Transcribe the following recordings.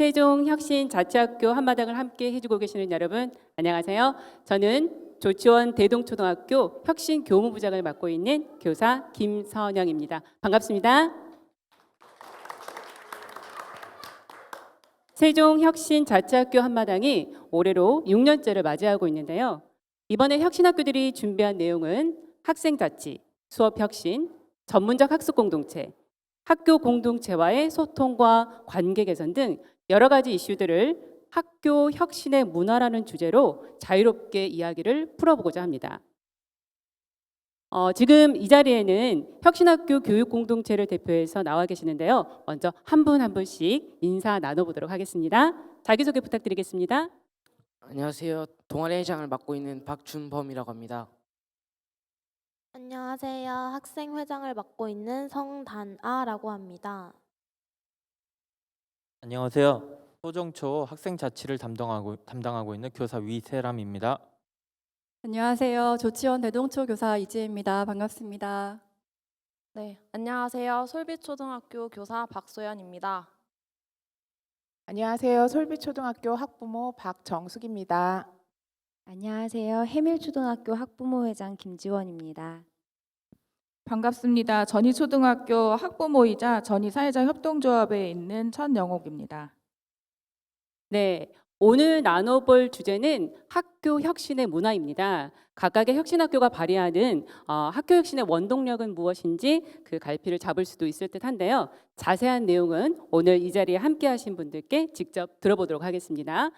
세종혁신자치학교 한마당을 함께 해주고 계시는 여러분 안녕하세요. 저는 조치원 대동초등학교 혁신교무부장을 맡고 있는 교사 김선영입니다. 반갑습니다. 세종혁신자치학교 한마당이 올해로 6년째를 맞이하고 있는데요. 이번에 혁신학교들이 준비한 내용은 학생자치, 수업혁신, 전문적 학습공동체, 학교 공동체와의 소통과 관계 개선 등 여러 가지 이슈들을 학교 혁신의 문화라는 주제로 자유롭게 이야기를 풀어보고자 합니다. 지금 이 자리에는 혁신학교 교육공동체를 대표해서 나와 계시는데요. 먼저 한 분 한 분씩 인사 나눠보도록 하겠습니다. 자기소개 부탁드리겠습니다. 안녕하세요. 동아리 회장을 맡고 있는 박준범이라고 합니다. 안녕하세요. 학생회장을 맡고 있는 성단아라고 합니다. 안녕하세요. 소정초 학생자치를 담당하고 있는 교사 위세람입니다. 안녕하세요. 조치원 대동초 교사 이지혜입니다. 반갑습니다. 네, 안녕하세요. 솔빛초등학교 교사 박소연입니다. 안녕하세요. 솔빛초등학교 학부모 박정숙입니다. 안녕하세요. 해밀초등학교 학부모회장 김지원입니다. 반갑습니다. 전희초등학교 학부모이자 전희사회자협동조합에 있는 천영옥입니다. 네, 오늘 나눠볼 주제는 학교 혁신의 문화입니다. 각각의 혁신학교가 발휘하는 학교 혁신의 원동력은 무엇인지 그 갈피를 잡을 수도 있을 듯한데요. 자세한 내용은 오늘 이 자리에 함께하신 분들께 직접 들어보도록 하겠습니다.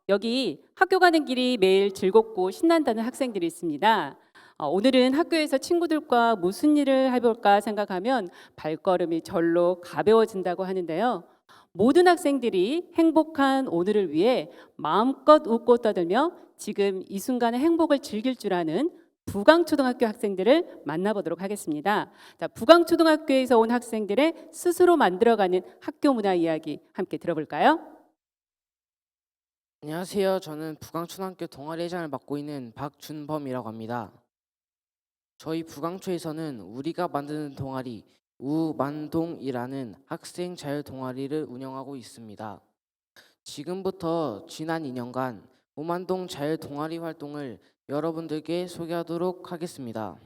여기 학교 가는 길이 매일 즐겁고 신난다는 학생들이 있습니다. 오늘은 학교에서 친구들과 무슨 일을 해볼까 생각하면 발걸음이 절로 가벼워진다고 하는데요. 모든 학생들이 행복한 오늘을 위해 마음껏 웃고 떠들며 지금 이 순간의 행복을 즐길 줄 아는 부강초등학교 학생들을 만나보도록 하겠습니다. 자, 부강초등학교에서 온 학생들의 스스로 만들어가는 학교 문화 이야기 함께 들어볼까요? 안녕하세요. 저는 부강초등학교 동아리 회장을 맡고 있는 박준범이라고 합니다. 저희 부강초에서는 우리가 만드는 동아리 우만동이라는 학생 자율 동아리를 운영하고 있습니다. 지금부터 지난 2년간 우만동 자율 동아리 활동을 여러분들께 소개하도록 하겠습니다.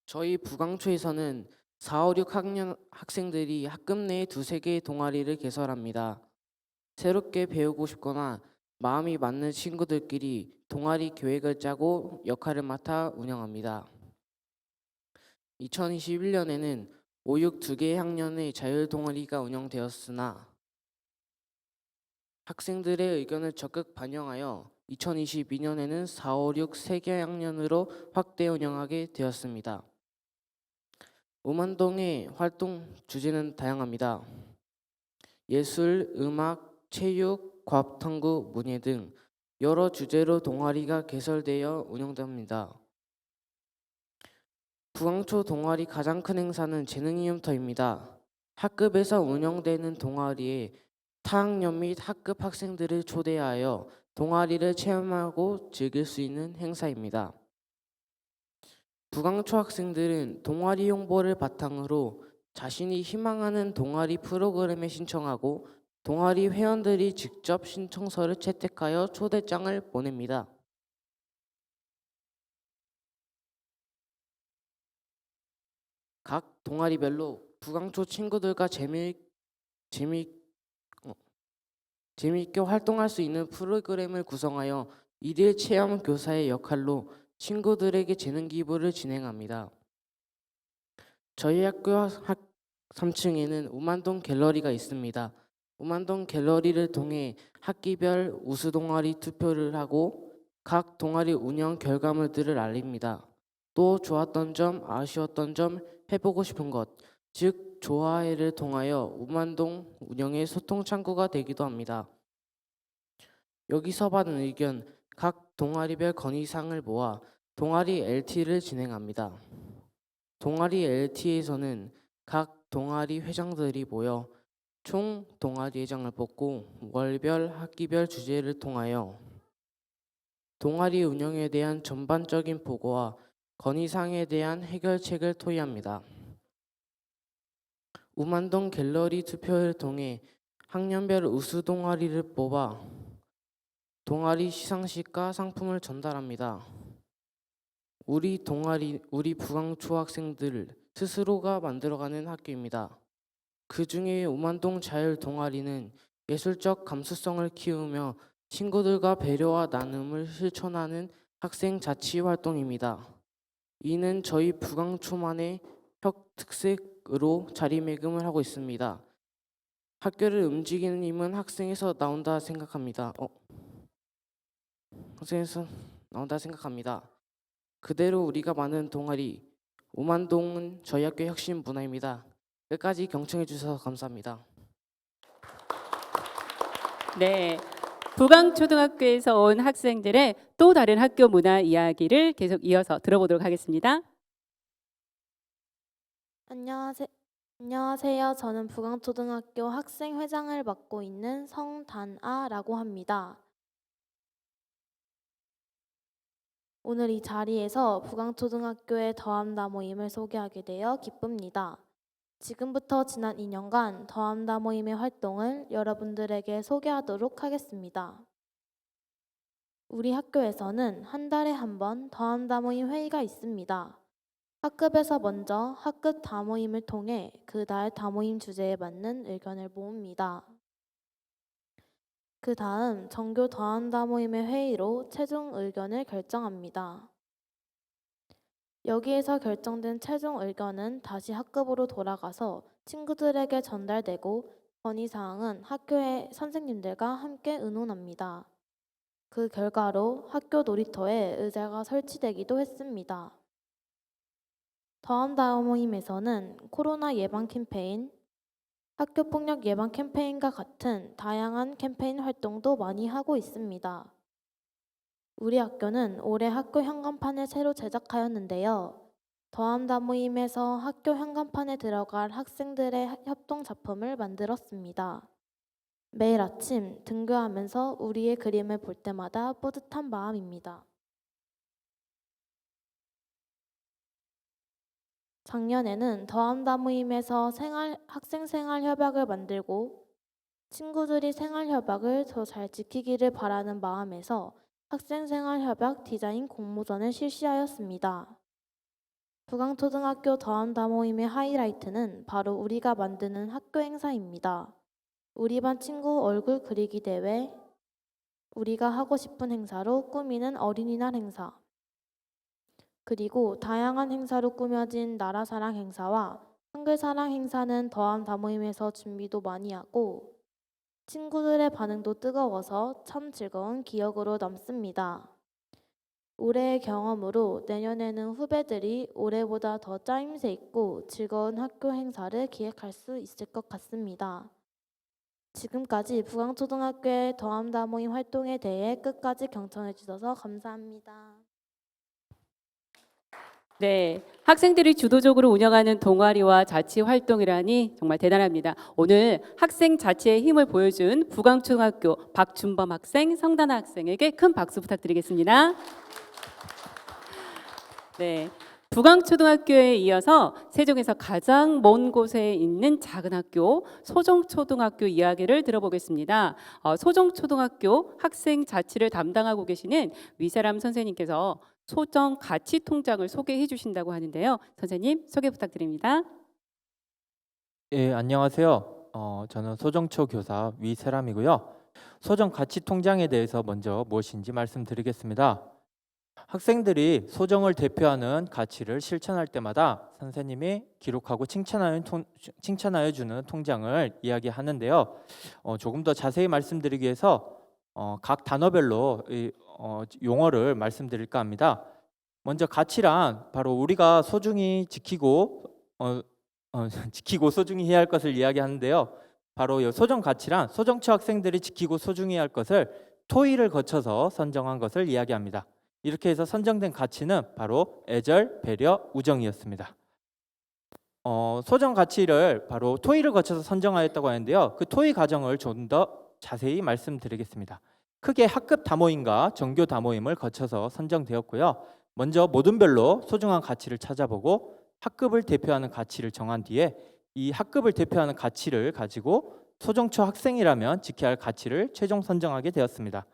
저희 부강초에서는 4, 5, 6학년 학생들이 학급 내에 2-3개의 동아리를 개설합니다. 새롭게 배우고 싶거나 마음이 맞는 친구들끼리 동아리 계획을 짜고 역할을 맡아 운영합니다. 2021년에는 5, 6 2개의 학년의 자율 동아리가 운영되었으나 학생들의 의견을 적극 반영하여 2022년에는 4, 5, 6 3개 학년으로 확대 운영하게 되었습니다. 우만동의 활동 주제는 다양합니다. 예술, 음악, 체육, 과학 탐구, 문예 등 여러 주제로 동아리가 개설되어 운영됩니다. 부강초 동아리 가장 큰 행사는 재능이움터입니다. 학급에서 운영되는 동아리에 타학년 및 학급 학생들을 초대하여 동아리를 체험하고 즐길 수 있는 행사입니다. 부강초 학생들은 동아리 홍보를 바탕으로 자신이 희망하는 동아리 프로그램에 신청하고 동아리 회원들이 직접 신청서를 채택하여 초대장을 보냅니다. 각 동아리별로 부강초 친구들과 재미있게 활동할 수 있는 프로그램을 구성하여 일일 체험 교사의 역할로 친구들에게 재능 기부를 진행합니다. 저희 학교 3층에는 우만동 갤러리가 있습니다. 우만동 갤러리를 통해 학기별 우수 동아리 투표를 하고 각 동아리 운영 결과물들을 알립니다. 또 좋았던 점, 아쉬웠던 점, 해보고 싶은 것, 즉 좋아해를 통하여 우만동 운영의 소통 창구가 되기도 합니다. 여기서 받은 의견, 각 동아리별 건의사항을 모아 동아리 LT를 진행합니다. 동아리 LT에서는 각 동아리 회장들이 모여 총 동아리 회장을 뽑고 월별, 학기별 주제를 통하여 동아리 운영에 대한 전반적인 보고와 건의사항에 대한 해결책을 토의합니다. 우만동 갤러리 투표를 통해 학년별 우수 동아리를 뽑아 동아리 시상식과 상품을 전달합니다. 우리 부강초 학생들 스스로가 만들어가는 학교입니다. 그 중에 오만동 자율 동아리는 예술적 감수성을 키우며 친구들과 배려와 나눔을 실천하는 학생 자치 활동입니다. 이는 저희 부강초만의 특색으로 자리매김을 하고 있습니다. 학교를 움직이는 힘은 학생에서 나온다 생각합니다. 학생에서 나온다 생각합니다. 그대로 우리가 많은 동아리 오만동은 저희 학교의 혁신 문화입니다. 끝까지 경청해 주셔서 감사합니다. 네, 부강초등학교에서 온 학생들의 또 다른 학교 문화 이야기를 계속 이어서 들어보도록 하겠습니다. 안녕하세요. 저는 부강초등학교 학생회장을 맡고 있는 성단아라고 합니다. 오늘 이 자리에서 부강초등학교의 더함다 모임을 소개하게 되어 기쁩니다. 지금부터 지난 2년간 더함다 모임의 활동을 여러분들에게 소개하도록 하겠습니다. 우리 학교에서는 한 달에 한 번 더함다 모임 회의가 있습니다. 학급에서 먼저 학급 다모임을 통해 그 달 다모임 주제에 맞는 의견을 모읍니다. 그 다음 정교 더함다 모임의 회의로 최종 의견을 결정합니다. 여기에서 결정된 최종 의견은 다시 학급으로 돌아가서 친구들에게 전달되고 건의사항은 학교의 선생님들과 함께 의논합니다. 그 결과로 학교 놀이터에 의자가 설치되기도 했습니다. 더함다 모임에서는 코로나 예방 캠페인, 학교폭력 예방 캠페인과 같은 다양한 캠페인 활동도 많이 하고 있습니다. 우리 학교는 올해 학교 현관판을 새로 제작하였는데요. 더함다 모임에서 학교 현관판에 들어갈 학생들의 협동 작품을 만들었습니다. 매일 아침 등교하면서 우리의 그림을 볼 때마다 뿌듯한 마음입니다. 작년에는 더함다 모임에서 학생 생활 협약을 만들고 친구들이 생활 협약을 더 잘 지키기를 바라는 마음에서 학생 생활 협약 디자인 공모전을 실시하였습니다. 부강초등학교 더함다 모임의 하이라이트는 바로 우리가 만드는 학교 행사입니다. 우리 반 친구 얼굴 그리기 대회, 우리가 하고 싶은 행사로 꾸미는 어린이날 행사, 그리고 다양한 행사로 꾸며진 나라사랑 행사와 한글사랑 행사는 더함다 모임에서 준비도 많이 하고 친구들의 반응도 뜨거워서 참 즐거운 기억으로 남습니다. 올해의 경험으로 내년에는 후배들이 올해보다 더 짜임새 있고 즐거운 학교 행사를 기획할 수 있을 것 같습니다. 지금까지 부강초등학교의 더함다 모임 활동에 대해 끝까지 경청해 주셔서 감사합니다. 네, 학생들이 주도적으로 운영하는 동아리와 자치 활동이라니 정말 대단합니다. 오늘 학생 자치의 힘을 보여준 부강초등학교 박준범 학생, 성단아 학생에게 큰 박수 부탁드리겠습니다. 네, 부강초등학교에 이어서 세종에서 가장 먼 곳에 있는 작은 학교 소정초등학교 이야기를 들어보겠습니다. 소정초등학교 학생 자치를 담당하고 계시는 위세람 선생님께서 소정 가치 통장을 소개해 주신다고 하는데요. 선생님 소개 부탁드립니다. 예, 안녕하세요. 저는 소정초 교사 위세람이고요. 소정 가치 통장에 대해서 먼저 무엇인지 말씀드리겠습니다. 학생들이 소정을 대표하는 가치를 실천할 때마다 선생님이 기록하고 칭찬하여 주는 통장을 이야기하는데요. 조금 더 자세히 말씀드리기 위해서 각 단어별로 용어를 말씀드릴까 합니다. 먼저 가치란 바로 우리가 소중히 지키고 소중히 해야 할 것을 이야기하는데요. 바로 이 소정 가치란 소정초 학생들이 지키고 소중히 해야 할 것을 토의를 거쳐서 선정한 것을 이야기합니다. 이렇게 해서 선정된 가치는 바로 애절, 배려, 우정이었습니다. 소정 가치를 바로 토의를 거쳐서 선정하였다고 하는데요. 그 토의 과정을 좀 더 자세히 말씀드리겠습니다. 크게 학급 다모임과 정교 다모임을 거쳐서 선정되었고요. 먼저 모둠별로 소중한 가치를 찾아보고 학급을 대표하는 가치를 정한 뒤에 이 학급을 대표하는 가치를 가지고 소정초 학생이라면 지켜야 할 가치를 최종 선정하게 되었습니다.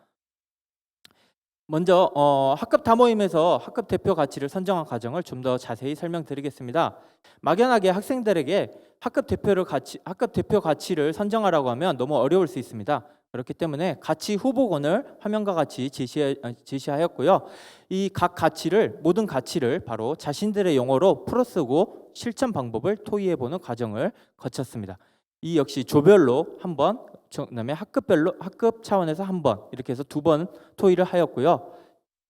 먼저 학급 다모임에서 학급 대표 가치를 선정한 과정을 좀 더 자세히 설명드리겠습니다. 막연하게 학생들에게 학급 대표 가치를 선정하라고 하면 너무 어려울 수 있습니다. 그렇기 때문에 가치 후보군을 화면과 같이 제시하였고요. 이 각 가치를, 모든 가치를 바로 자신들의 용어로 풀어쓰고 실천 방법을 토의해보는 과정을 거쳤습니다. 이 역시 조별로 한 번, 그다음에 학급 차원에서 한 번, 이렇게 해서 2번 토의를 하였고요.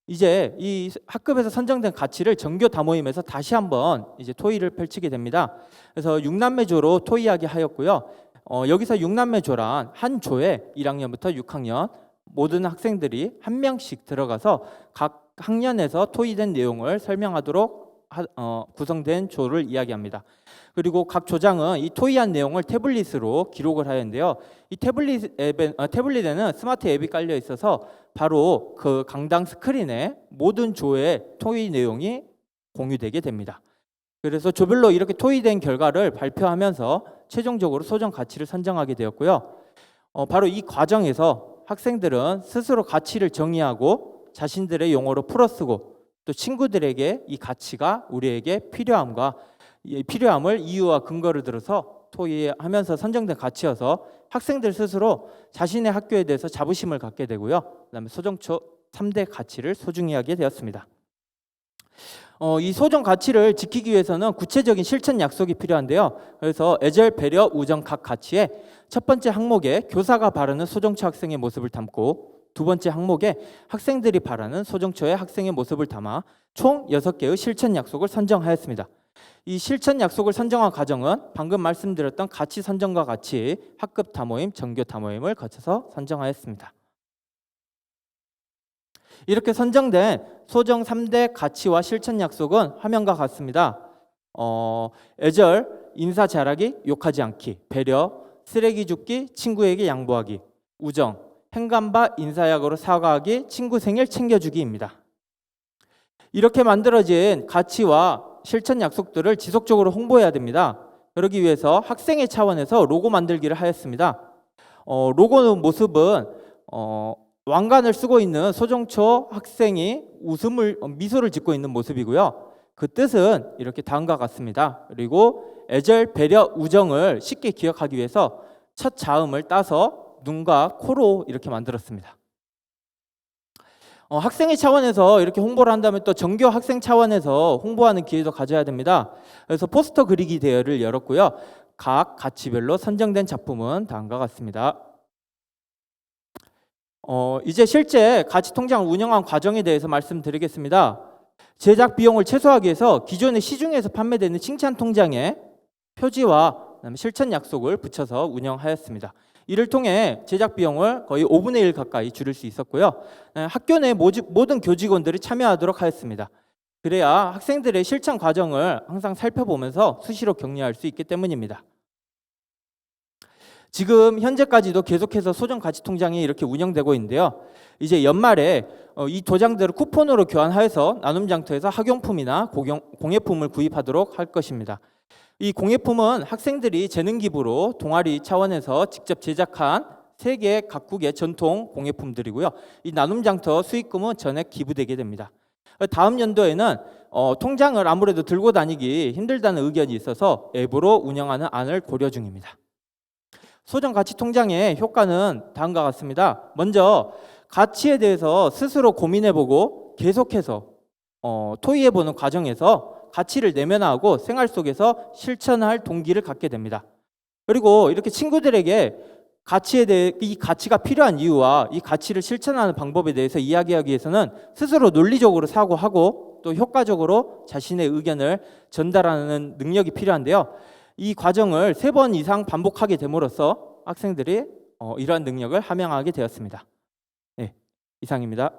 이제 이 학급에서 선정된 가치를 정교 다모임에서 다시 한번 이제 토의를 펼치게 됩니다. 그래서 6남매조로 토의하게 하였고요. 여기서 6남매조란 한 조에 1학년부터 6학년 모든 학생들이 한 명씩 들어가서 각 학년에서 토의된 내용을 설명하도록 구성된 조를 이야기합니다. 그리고 각 조장은 이 토의한 내용을 태블릿으로 기록을 하였는데요. 이 태블릿에는 스마트 앱이 깔려 있어서 바로 그 강당 스크린에 모든 조의 토의 내용이 공유되게 됩니다. 그래서 조별로 이렇게 토의된 결과를 발표하면서 최종적으로 소정 가치를 선정하게 되었고요. 바로 이 과정에서 학생들은 스스로 가치를 정의하고 자신들의 용어로 풀어쓰고 또 친구들에게 이 가치가 우리에게 필요함을 이유와 근거를 들어서 토의하면서 선정된 가치여서 학생들 스스로 자신의 학교에 대해서 자부심을 갖게 되고요. 그다음에 소정초 3대 가치를 소중히 하게 되었습니다. 이 소정 가치를 지키기 위해서는 구체적인 실천 약속이 필요한데요. 그래서 애절, 배려, 우정 각 가치에 첫 번째 항목에 교사가 바라는 소정초 학생의 모습을 담고 두 번째 항목에 학생들이 바라는 소정초의 학생의 모습을 담아 총 6개의 실천 약속을 선정하였습니다. 이 실천 약속을 선정한 과정은 방금 말씀드렸던 가치 선정과 같이 학급 다모임, 정교 다모임을 거쳐서 선정하였습니다. 이렇게 선정된 소정 3대 가치와 실천 약속은 화면과 같습니다. 애절, 인사 잘하기, 욕하지 않기, 배려, 쓰레기 줍기, 친구에게 양보하기, 우정, 행간바 인사약으로 사과하기, 친구 생일 챙겨주기입니다. 이렇게 만들어진 가치와 실천 약속들을 지속적으로 홍보해야 됩니다. 그러기 위해서 학생의 차원에서 로고 만들기를 하였습니다. 로고 모습은 왕관을 쓰고 있는 소정초 학생이 미소를 짓고 있는 모습이고요. 그 뜻은 이렇게 다음과 같습니다. 그리고 애절, 배려, 우정을 쉽게 기억하기 위해서 첫 자음을 따서 눈과 코로 이렇게 만들었습니다. 학생의 차원에서 이렇게 홍보를 한다면 또 정교 학생 차원에서 홍보하는 기회도 가져야 됩니다. 그래서 포스터 그리기 대회를 열었고요. 각 가치별로 선정된 작품은 다음과 같습니다. 이제 실제 가치 통장을 운영한 과정에 대해서 말씀드리겠습니다. 제작 비용을 최소화하기 위해서 기존의 시중에서 판매되는 칭찬 통장에 표지와 실천 약속을 붙여서 운영하였습니다. 이를 통해 제작 비용을 거의 5분의 1 가까이 줄일 수 있었고요. 학교 내 모든 교직원들이 참여하도록 하였습니다. 그래야 학생들의 실천 과정을 항상 살펴보면서 수시로 격려할 수 있기 때문입니다. 지금 현재까지도 계속해서 소정 가치 통장이 이렇게 운영되고 있는데요. 이제 연말에 이 도장들을 쿠폰으로 교환하여서 나눔 장터에서 학용품이나 공예품을 구입하도록 할 것입니다. 이 공예품은 학생들이 재능 기부로 동아리 차원에서 직접 제작한 세계 각국의 전통 공예품들이고요. 이 나눔 장터 수익금은 전액 기부되게 됩니다. 다음 연도에는 통장을 아무래도 들고 다니기 힘들다는 의견이 있어서 앱으로 운영하는 안을 고려 중입니다. 소정 가치 통장의 효과는 다음과 같습니다. 먼저 가치에 대해서 스스로 고민해보고 계속해서 토의해보는 과정에서 가치를 내면화하고 생활 속에서 실천할 동기를 갖게 됩니다. 그리고 이렇게 친구들에게 가치에 대해 이 가치가 필요한 이유와 이 가치를 실천하는 방법에 대해서 이야기하기 위해서는 스스로 논리적으로 사고하고 또 효과적으로 자신의 의견을 전달하는 능력이 필요한데요. 이 과정을 3번 이상 반복하게 됨으로써 학생들이 이러한 능력을 함양하게 되었습니다. 네, 이상입니다.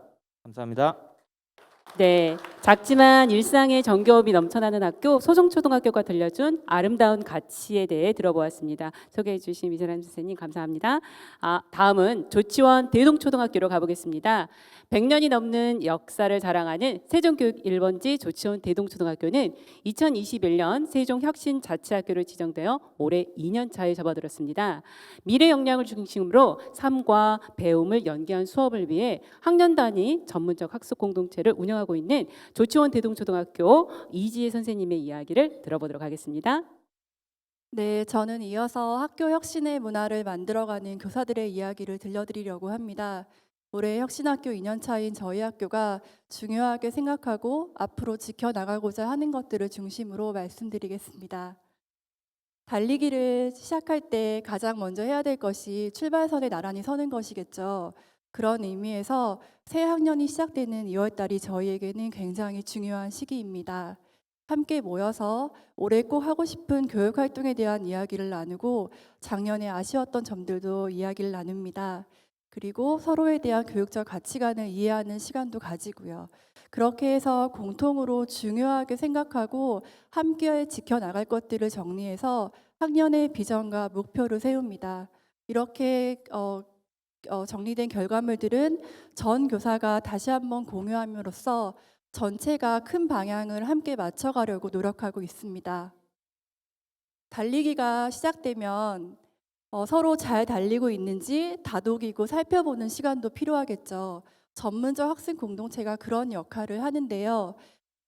감사합니다. 네. 작지만 일상의 정겨움이 넘쳐나는 학교 소정초등학교가 들려준 아름다운 가치에 대해 들어보았습니다. 소개해 주신 이세람 선생님 감사합니다. 다음은 조치원 대동초등학교로 가보겠습니다. 100년이 넘는 역사를 자랑하는 세종교육 1번지 조치원 대동초등학교는 2021년 세종혁신자치학교로 지정되어 올해 2년 차에 접어들었습니다. 미래 역량을 중심으로 삶과 배움을 연계한 수업을 위해 학년 단위 전문적 학습 공동체를 운영하고 있는 조치원 대동초등학교 이지혜 선생님의 이야기를 들어보도록 하겠습니다. 네, 저는 이어서 학교 혁신의 문화를 만들어가는 교사들의 이야기를 들려드리려고 합니다. 올해 혁신학교 2년 차인 저희 학교가 중요하게 생각하고 앞으로 지켜나가고자 하는 것들을 중심으로 말씀드리겠습니다. 달리기를 시작할 때 가장 먼저 해야 될 것이 출발선에 나란히 서는 것이겠죠. 그런 의미에서 새 학년이 시작되는 2월 달이 저희에게는 굉장히 중요한 시기입니다. 함께 모여서 올해 꼭 하고 싶은 교육 활동에 대한 이야기를 나누고 작년에 아쉬웠던 점들도 이야기를 나눕니다. 그리고 서로에 대한 교육적 가치관을 이해하는 시간도 가지고요. 그렇게 해서 공통으로 중요하게 생각하고 함께 지켜나갈 것들을 정리해서 학년의 비전과 목표를 세웁니다. 이렇게 정리된 결과물들은 전 교사가 다시 한번 공유함으로써 전체가 큰 방향을 함께 맞춰가려고 노력하고 있습니다. 달리기가 시작되면 서로 잘 달리고 있는지 다독이고 살펴보는 시간도 필요하겠죠. 전문적 학생 공동체가 그런 역할을 하는데요.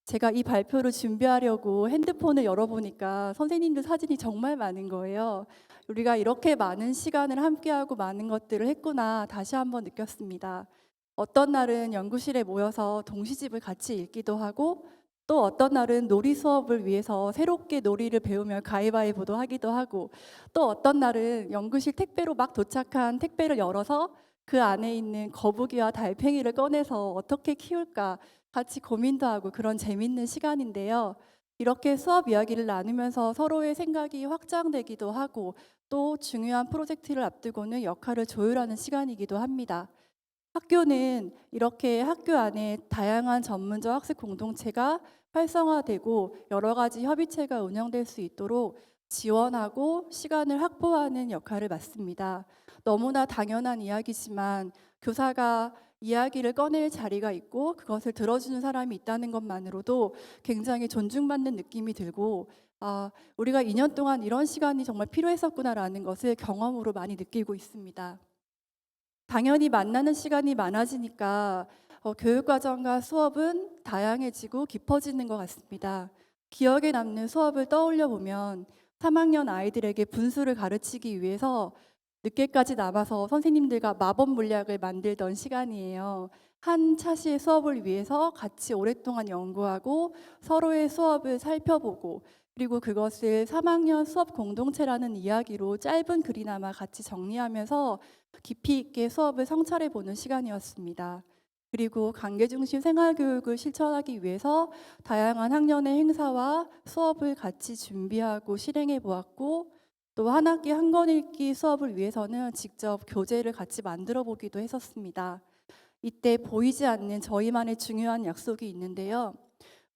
제가 이 발표를 준비하려고 핸드폰을 열어보니까 선생님들 사진이 정말 많은 거예요. 우리가 이렇게 많은 시간을 함께하고 많은 것들을 했구나 다시 한번 느꼈습니다. 어떤 날은 연구실에 모여서 동시집을 같이 읽기도 하고 또 어떤 날은 놀이 수업을 위해서 새롭게 놀이를 배우며 가위바위보도 하기도 하고 또 어떤 날은 연구실 택배로 막 도착한 택배를 열어서 그 안에 있는 거북이와 달팽이를 꺼내서 어떻게 키울까 같이 고민도 하고 그런 재밌는 시간인데요. 이렇게 수업 이야기를 나누면서 서로의 생각이 확장되기도 하고 또 중요한 프로젝트를 앞두고는 역할을 조율하는 시간이기도 합니다. 학교는 이렇게 학교 안에 다양한 전문적 학습 공동체가 활성화되고 여러 가지 협의체가 운영될 수 있도록 지원하고 시간을 확보하는 역할을 맡습니다. 너무나 당연한 이야기지만 교사가 이야기를 꺼낼 자리가 있고 그것을 들어주는 사람이 있다는 것만으로도 굉장히 존중받는 느낌이 들고 우리가 2년 동안 이런 시간이 정말 필요했었구나라는 것을 경험으로 많이 느끼고 있습니다. 당연히 만나는 시간이 많아지니까 교육과정과 수업은 다양해지고 깊어지는 것 같습니다. 기억에 남는 수업을 떠올려 보면 3학년 아이들에게 분수를 가르치기 위해서 늦게까지 남아서 선생님들과 마법 물약을 만들던 시간이에요. 한 차시의 수업을 위해서 같이 오랫동안 연구하고 서로의 수업을 살펴보고 그리고 그것을 3학년 수업 공동체라는 이야기로 짧은 글이나마 같이 정리하면서 깊이 있게 수업을 성찰해 보는 시간이었습니다. 그리고 관계중심 생활교육을 실천하기 위해서 다양한 학년의 행사와 수업을 같이 준비하고 실행해 보았고 또 한 학기 한 권 읽기 수업을 위해서는 직접 교재를 같이 만들어 보기도 했었습니다. 이때 보이지 않는 저희만의 중요한 약속이 있는데요.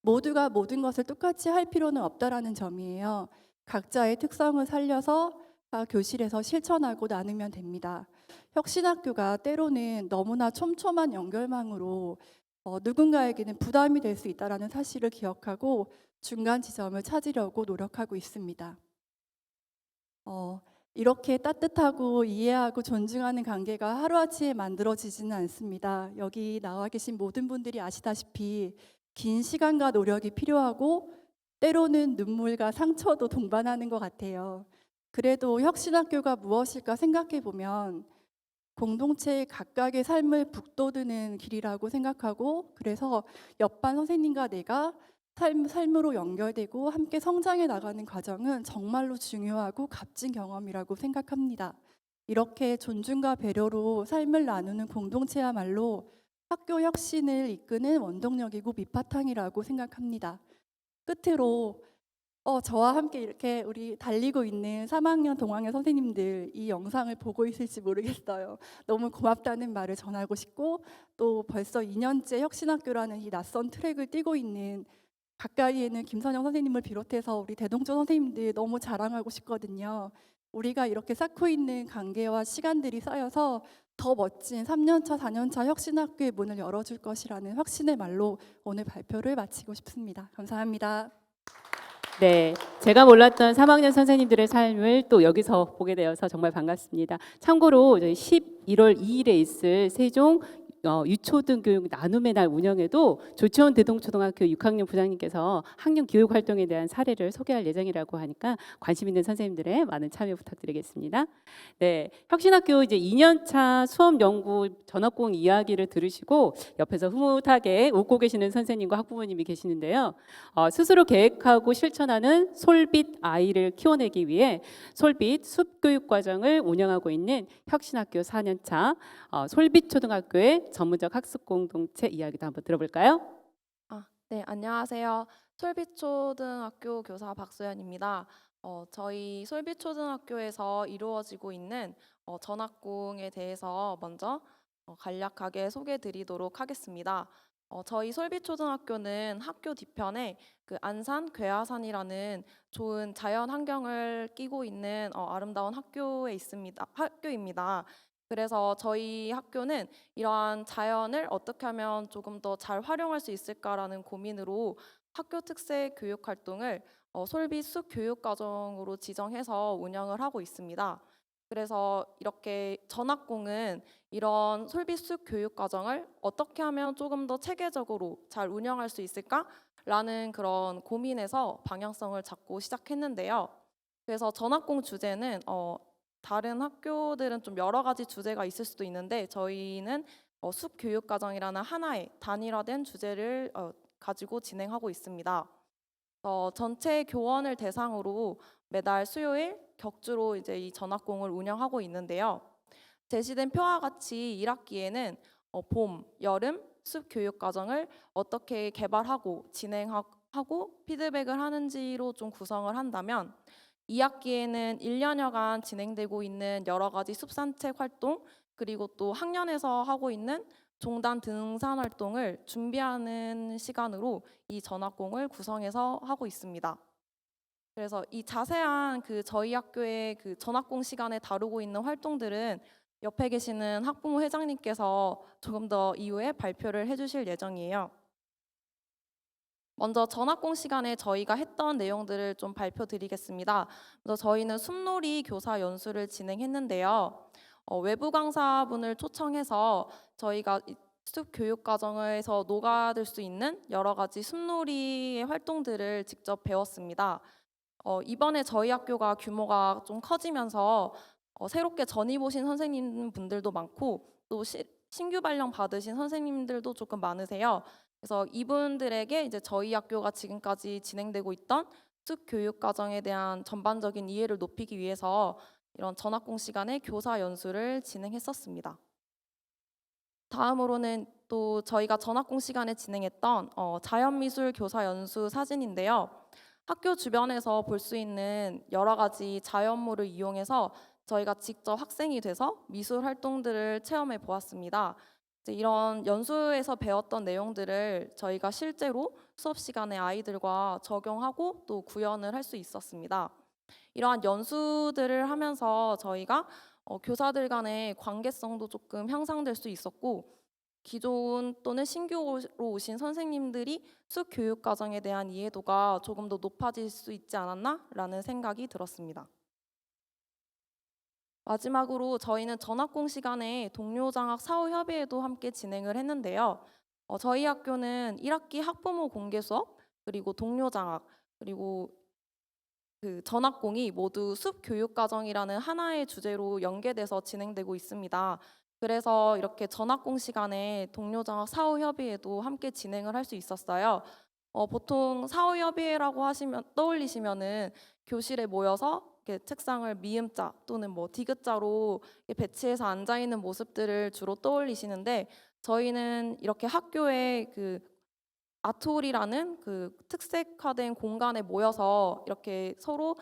모두가 모든 것을 똑같이 할 필요는 없다라는 점이에요. 각자의 특성을 살려서 교실에서 실천하고 나누면 됩니다. 혁신학교가 때로는 너무나 촘촘한 연결망으로 누군가에게는 부담이 될 수 있다는 사실을 기억하고 중간 지점을 찾으려고 노력하고 있습니다. 이렇게 따뜻하고 이해하고 존중하는 관계가 하루아침에 만들어지지는 않습니다. 여기 나와 계신 모든 분들이 아시다시피 긴 시간과 노력이 필요하고 때로는 눈물과 상처도 동반하는 것 같아요. 그래도 혁신학교가 무엇일까 생각해 보면 공동체 각각의 삶을 북돋우는 길이라고 생각하고 그래서 옆반 선생님과 내가 삶으로 연결되고 함께 성장해 나가는 과정은 정말로 중요하고 값진 경험이라고 생각합니다. 이렇게 존중과 배려로 삶을 나누는 공동체야말로 학교 혁신을 이끄는 원동력이고 밑바탕이라고 생각합니다. 끝으로 저와 함께 이렇게 우리 달리고 있는 3학년 동학년 선생님들 이 영상을 보고 있을지 모르겠어요. 너무 고맙다는 말을 전하고 싶고 또 벌써 2년째 혁신학교라는 이 낯선 트랙을 뛰고 있는 가까이에는 김선영 선생님을 비롯해서 우리 대동조 선생님들 너무 자랑하고 싶거든요. 우리가 이렇게 쌓고 있는 관계와 시간들이 쌓여서 더 멋진 3년차, 4년차 혁신학교의 문을 열어줄 것이라는 확신의 말로 오늘 발표를 마치고 싶습니다. 감사합니다. 네, 제가 몰랐던 3학년 선생님들의 삶을 또 여기서 보게 되어서 정말 반갑습니다. 참고로 저희 11월 2일에 있을 세종 유초등교육 나눔의 날 운영에도 조치원 대동초등학교 6학년 부장님께서 학년 교육 활동에 대한 사례를 소개할 예정이라고 하니까 관심 있는 선생님들의 많은 참여 부탁드리겠습니다. 네, 혁신학교 이제 2년차 수업 연구 전학공 이야기를 들으시고 옆에서 흐뭇하게 웃고 계시는 선생님과 학부모님이 계시는데요. 스스로 계획하고 실천하는 솔빛 아이를 키워내기 위해 솔빛 숲교육 과정을 운영하고 있는 혁신학교 4년차 솔빛초등학교의 전문적 학습 공동체 이야기도 한번 들어볼까요? 네, 안녕하세요. 솔빛초등학교 교사 박소연입니다. 저희 솔빛초등학교에서 이루어지고 있는 전학공에 대해서 먼저 간략하게 소개드리도록 하겠습니다. 저희 솔빛초등학교는 학교 뒤편에 그 안산 괴하산이라는 좋은 자연 환경을 끼고 있는 아름다운 학교입니다. 그래서 저희 학교는 이러한 자연을 어떻게 하면 조금 더 잘 활용할 수 있을까라는 고민으로 학교 특색 교육 활동을 솔빛 숲 교육 과정으로 지정해서 운영을 하고 있습니다. 그래서 이렇게 전학공은 이런 솔빛 숲 교육 과정을 어떻게 하면 조금 더 체계적으로 잘 운영할 수 있을까라는 그런 고민에서 방향성을 잡고 시작했는데요. 그래서 전학공 주제는 다른 학교들은 좀 여러 가지 주제가 있을 수도 있는데 저희는 숲 교육 과정이라는 하나의 단일화된 주제를 가지고 진행하고 있습니다. 전체 교원을 대상으로 매달 수요일 격주로 이제 이 전학공을 운영하고 있는데요. 제시된 표와 같이 1학기에는 봄, 여름 숲 교육 과정을 어떻게 개발하고 진행하고 피드백을 하는지로 좀 구성을 한다면 2학기에는 1년여간 진행되고 있는 여러 가지 숲산책 활동 그리고 또 학년에서 하고 있는 종단 등산 활동을 준비하는 시간으로 이 전학공을 구성해서 하고 있습니다. 그래서 이 자세한 그 저희 학교의 그 전학공 시간에 다루고 있는 활동들은 옆에 계시는 학부모 회장님께서 조금 더 이후에 발표를 해주실 예정이에요. 먼저 전학공 시간에 저희가 했던 내용들을 좀 발표드리겠습니다. 먼저 저희는 숲놀이 교사 연수를 진행했는데요. 외부 강사분을 초청해서 저희가 숲 교육 과정에서 녹아들 수 있는 여러 가지 숲놀이의 활동들을 직접 배웠습니다. 이번에 저희 학교가 규모가 좀 커지면서 새롭게 전입 오신 선생님분들도 많고 또 신규 발령 받으신 선생님들도 조금 많으세요. 그래서 이분들에게 이제 저희 학교가 지금까지 진행되고 있던 숲 교육 과정에 대한 전반적인 이해를 높이기 위해서 이런 전학공 시간에 교사 연수를 진행했었습니다. 다음으로는 또 저희가 전학공 시간에 진행했던 자연미술 교사 연수 사진인데요. 학교 주변에서 볼 수 있는 여러 가지 자연물을 이용해서 저희가 직접 학생이 돼서 미술 활동들을 체험해 보았습니다. 이런 연수에서 배웠던 내용들을 저희가 실제로 수업 시간에 아이들과 적용하고 또 구현을 할 수 있었습니다. 이러한 연수들을 하면서 저희가 교사들 간의 관계성도 조금 향상될 수 있었고 기존 또는 신규로 오신 선생님들이 숲 교육 과정에 대한 이해도가 조금 더 높아질 수 있지 않았나라는 생각이 들었습니다. 마지막으로 저희는 전학공 시간에 동료장학 사후협의회도 함께 진행을 했는데요. 저희 학교는 1학기 학부모 공개 수업 그리고 동료장학 그리고 그 전학공이 모두 숲 교육 과정이라는 하나의 주제로 연계돼서 진행되고 있습니다. 그래서 이렇게 전학공 시간에 동료장학 사후협의회도 함께 진행을 할 수 있었어요. 보통 사후협의회라고 하시면 떠올리시면은 교실에 모여서 이렇게 책상을 미음자 또는 뭐 디귿자로 배치해서 앉아 있는 모습들을 주로 떠올리시는데 저희는 이렇게 학교의 그 아트홀이라는 그 특색화된 공간에 모여서 이렇게 서로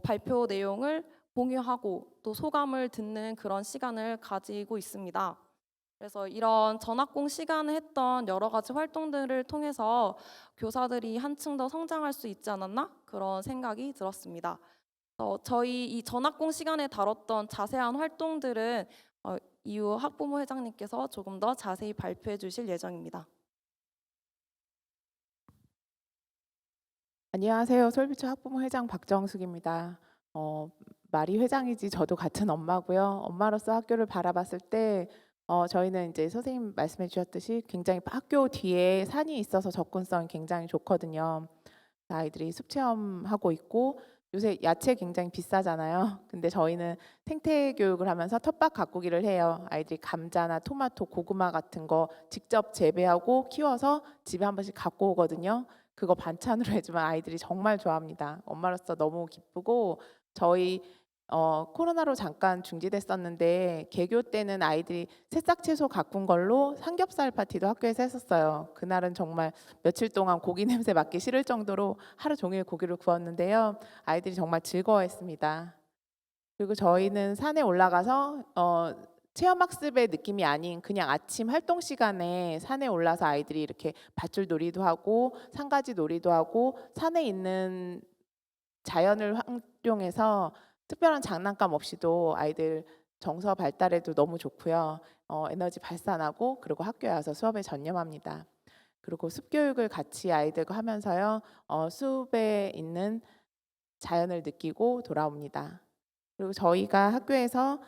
발표 내용을 공유하고 또 소감을 듣는 그런 시간을 가지고 있습니다. 그래서 이런 전학공 시간에 했던 여러 가지 활동들을 통해서 교사들이 한층 더 성장할 수 있지 않았나 그런 생각이 들었습니다. 저희 이 전학공 시간에 다뤘던 자세한 활동들은 이후 학부모 회장님께서 조금 더 자세히 발표해 주실 예정입니다. 안녕하세요. 솔비초 학부모 회장 박정숙입니다. 말이 회장이지 저도 같은 엄마고요. 엄마로서 학교를 바라봤을 때 저희는 이제 선생님 말씀해 주셨듯이 굉장히 학교 뒤에 산이 있어서 접근성이 굉장히 좋거든요. 아이들이 숲 체험하고 있고 요새 야채 굉장히 비싸잖아요. 근데 저희는 생태 교육을 하면서 텃밭 가꾸기를 해요. 아이들이 감자나 토마토, 고구마 같은 거 직접 재배하고 키워서 집에 한 번씩 갖고 오거든요. 그거 반찬으로 해주면 아이들이 정말 좋아합니다. 엄마로서 너무 기쁘고 저희 코로나로 잠깐 중지됐었는데 개교 때는 아이들이 새싹 채소 가꾼 걸로 삼겹살 파티도 학교에서 했었어요. 그날은 정말 며칠 동안 고기 냄새 맡기 싫을 정도로 하루 종일 고기를 구웠는데요. 아이들이 정말 즐거워했습니다. 그리고 저희는 산에 올라가서 체험학습의 느낌이 아닌 그냥 아침 활동 시간에 산에 올라서 아이들이 이렇게 밧줄 놀이도 하고 산가지 놀이도 하고 산에 있는 자연을 활용해서 특별한 장난감 없이도 아이들 정서 발달에도 너무 좋고요. 에너지 발산하고 그리고 학교에 와서 수업에 전념합니다. 그리고 숲 교육을 같이 아이들과 하면서요. 숲에 있는 자연을 느끼고 돌아옵니다. 그리고 저희가 학교에서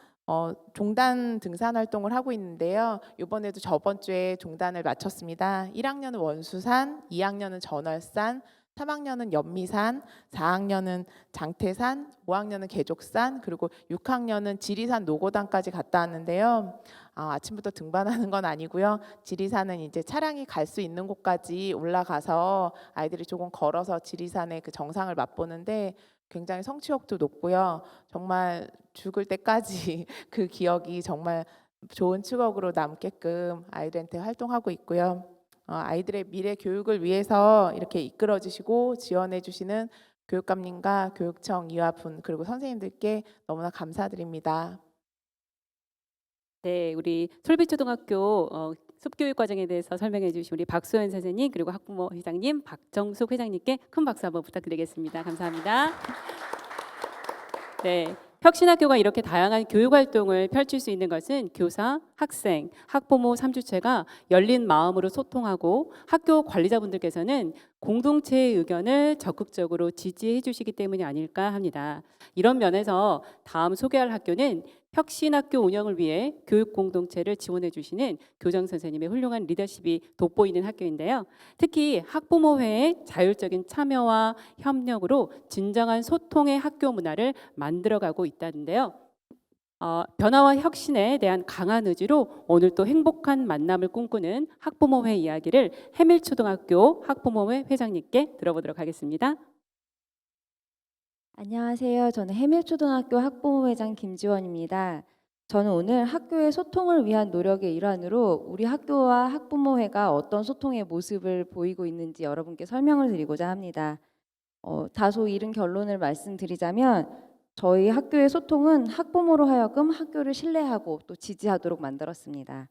종단 등산 활동을 하고 있는데요. 이번에도 저번 주에 종단을 마쳤습니다. 1학년은 원수산, 2학년은 전월산, 3학년은 연미산, 4학년은 장태산, 5학년은 계족산, 그리고 6학년은 지리산 노고단까지 갔다 왔는데요. 아침부터 등반하는 건 아니고요. 지리산은 이제 차량이 갈 수 있는 곳까지 올라가서 아이들이 조금 걸어서 지리산의 그 정상을 맛보는데 굉장히 성취욕도 높고요. 정말 죽을 때까지 그 기억이 정말 좋은 추억으로 남게끔 아이들한테 활동하고 있고요. 아이들의 미래 교육을 위해서 이렇게 이끌어 주시고 지원해 주시는 교육감님과 교육청 이화분 그리고 선생님들께 너무나 감사드립니다. 네, 우리 솔비초등학교 숲교육 과정에 대해서 설명해 주신 우리 박소연 선생님 그리고 학부모 회장님 박정숙 회장님께 큰 박수 한번 부탁드리겠습니다. 감사합니다. 네, 혁신학교가 이렇게 다양한 교육 활동을 펼칠 수 있는 것은 교사, 학생, 학부모 3주체가 열린 마음으로 소통하고 학교 관리자분들께서는 공동체의 의견을 적극적으로 지지해 주시기 때문이 아닐까 합니다. 이런 면에서 다음 소개할 학교는 혁신학교 운영을 위해 교육 공동체를 지원해 주시는 교장 선생님의 훌륭한 리더십이 돋보이는 학교인데요. 특히 학부모회의 자율적인 참여와 협력으로 진정한 소통의 학교 문화를 만들어가고 있다는데요. 변화와 혁신에 대한 강한 의지로 오늘 또 행복한 만남을 꿈꾸는 학부모회 이야기를 해밀초등학교 학부모회 회장님께 들어보도록 하겠습니다. 안녕하세요. 저는 해밀초등학교 학부모회장 김지원입니다. 저는 오늘 학교의 소통을 위한 노력의 일환으로 우리 학교와 학부모회가 어떤 소통의 모습을 보이고 있는지 여러분께 설명을 드리고자 합니다. 다소 이른 결론을 말씀드리자면 저희 학교의 소통은 학부모로 하여금 학교를 신뢰하고 또 지지하도록 만들었습니다.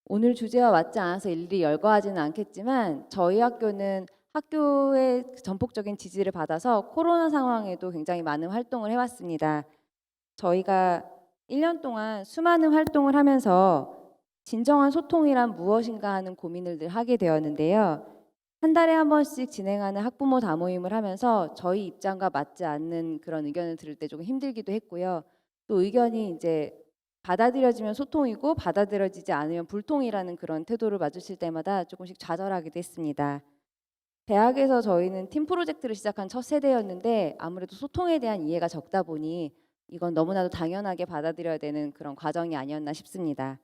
오늘 주제와 맞지 않아서 일일이 열거하지는 않겠지만 저희 학교는 학교의 전폭적인 지지를 받아서 코로나 상황에도 굉장히 많은 활동을 해왔습니다. 저희가 1년 동안 수많은 활동을 하면서 진정한 소통이란 무엇인가 하는 고민을 늘 하게 되었는데요. 한 달에 한 번씩 진행하는 학부모 다모임을 하면서 저희 입장과 맞지 않는 그런 의견을 들을 때 조금 힘들기도 했고요. 또 의견이 이제 받아들여지면 소통이고 받아들여지지 않으면 불통이라는 그런 태도를 맞으실 때마다 조금씩 좌절하기도 했습니다. 대학에서 저희는 팀 프로젝트를 시작한 첫 세대였는데 아무래도 소통에 대한 이해가 적다 보니 이건 너무나도 당연하게 받아들여야 되는 그런 과정이 아니었나 싶습니다.